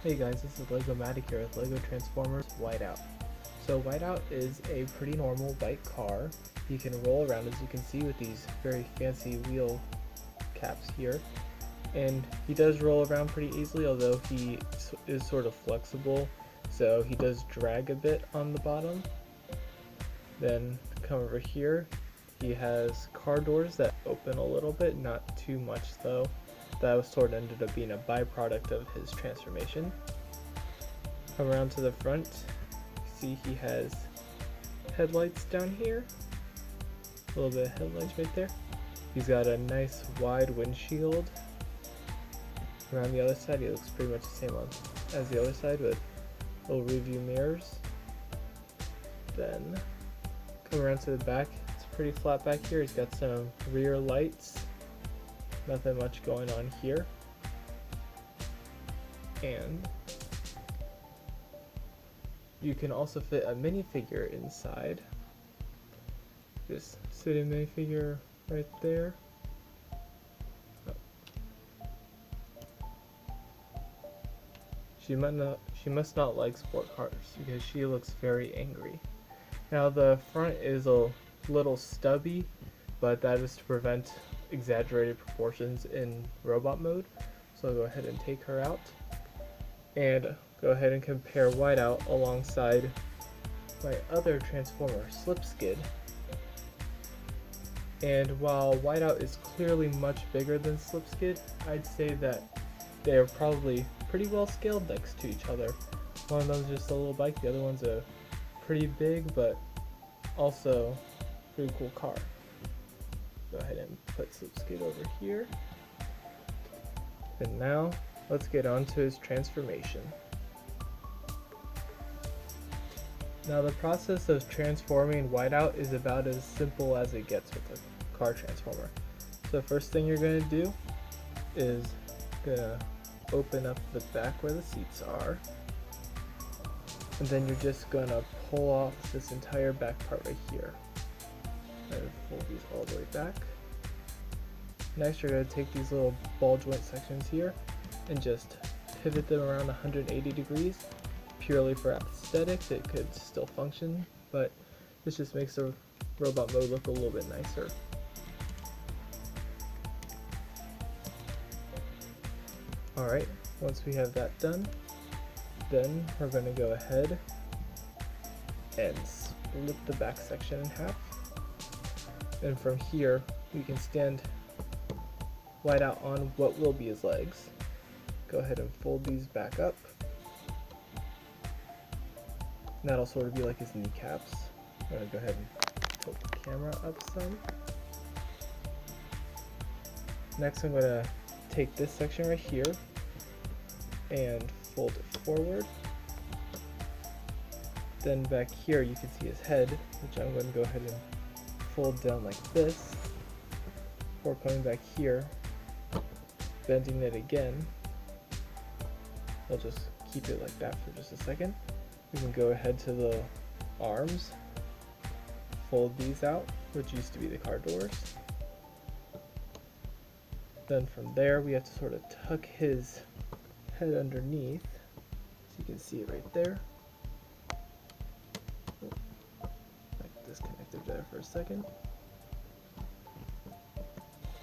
Hey guys, this is Lego Matic here with Lego Transformers Whiteout. So Whiteout is a pretty normal white car. He can roll around, as you can see, with these very fancy wheel caps here. And he does roll around pretty easily, although he is sort of flexible, so he does drag a bit on the bottom. Then come over here, he has car doors that open a little bit, not too much though. That sort of ended up being a byproduct of his transformation. Come around to the front, see he has headlights down here, a little bit of headlights right there. He's got a nice wide windshield. Around the other side, he looks pretty much the same as the other side with little review mirrors. Then come around to the back, it's pretty flat back here. He's got some rear lights. Nothing much going on here. And you can also fit a minifigure inside. Just sit a minifigure right there. She must not like sport cars because she looks very angry. Now the front is a little stubby, but that is to prevent exaggerated proportions in robot mode. So I'll go ahead and take her out and go ahead and compare Whiteout alongside my other Transformer, Slipskid. And while Whiteout is clearly much bigger than Slipskid, I'd say that they are probably pretty well scaled next to each other. One of them's just a little bike, the other one's a pretty big but also pretty cool car. Go ahead and put Slipskid over here. And now let's get on to his transformation. Now the process of transforming Whiteout is about as simple as it gets with a car transformer. So first thing you're going to do is gonna open up the back where the seats are. And then you're just gonna pull off this entire back part right here. And fold these all the way back. Next you're going to take these little ball joint sections here and just pivot them around 180 degrees. Purely for aesthetics, it could still function, but this just makes the robot mode look a little bit nicer. Alright, once we have that done, then we're going to go ahead and split the back section in half. And from here, we can stand Whiteout on what will be his legs. Go ahead and fold these back up. And that'll sort of be like his kneecaps. I'm going to go ahead and tilt the camera up some. Next I'm going to take this section right here and fold it forward. Then back here you can see his head, which I'm going to go ahead and fold down like this, before coming back here, bending it again. I'll just keep it like that for just a second. We can go ahead to the arms, fold these out, which used to be the car doors. Then from there we have to sort of tuck his head underneath, so you can see it right there. Disconnected there for a second.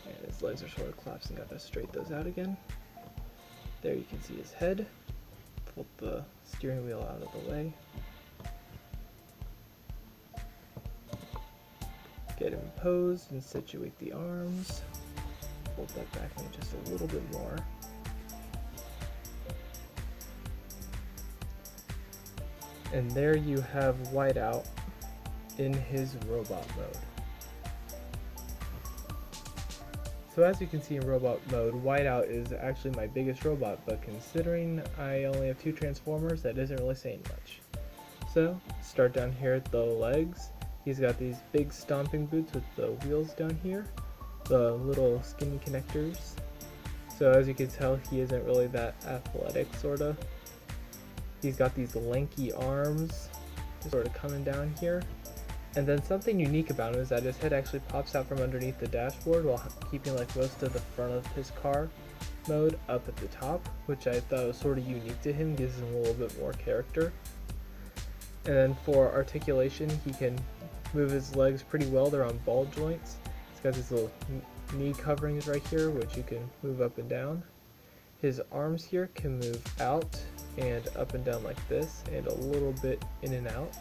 And his legs are sort of collapsing, got to straighten those out again. There you can see his head. Pull the steering wheel out of the way. Get him posed and situate the arms. Fold that back in just a little bit more. And there you have Whiteout in his robot mode. So as you can see in robot mode, Whiteout is actually my biggest robot, but considering I only have 2 Transformers, that isn't really saying much. So start down here at the legs. He's got these big stomping boots with the wheels down here, the little skinny connectors. So as you can tell, he isn't really that athletic, sorta. He's got these lanky arms sort of coming down here. And then something unique about him is that his head actually pops out from underneath the dashboard while keeping like most of the front of his car mode up at the top, which I thought was sort of unique to him, gives him a little bit more character. And then for articulation, he can move his legs pretty well. They're on ball joints. He's got these little knee coverings right here, which you can move up and down. His arms here can move out and up and down like this, and a little bit in and out.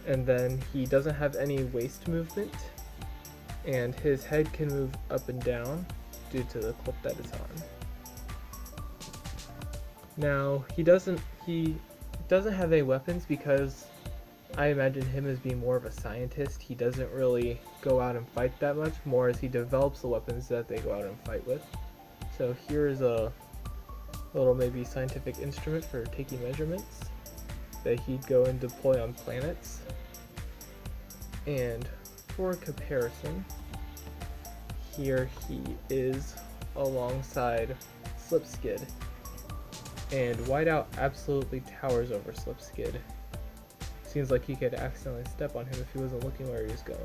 And then he doesn't have any waist movement, and his head can move up and down due to the clip that it's on. Now he doesn't have any weapons because I imagine him as being more of a scientist. He doesn't really go out and fight that much, more as he develops the weapons that they go out and fight with. So here's a little maybe scientific instrument for taking measurements that he'd go and deploy on planets. And for comparison, here he is alongside Slipskid, and Whiteout absolutely towers over Slipskid. Seems like he could accidentally step on him if he wasn't looking where he was going.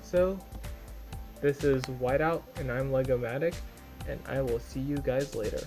So, this is Whiteout, and I'm Legomatic, and I will see you guys later.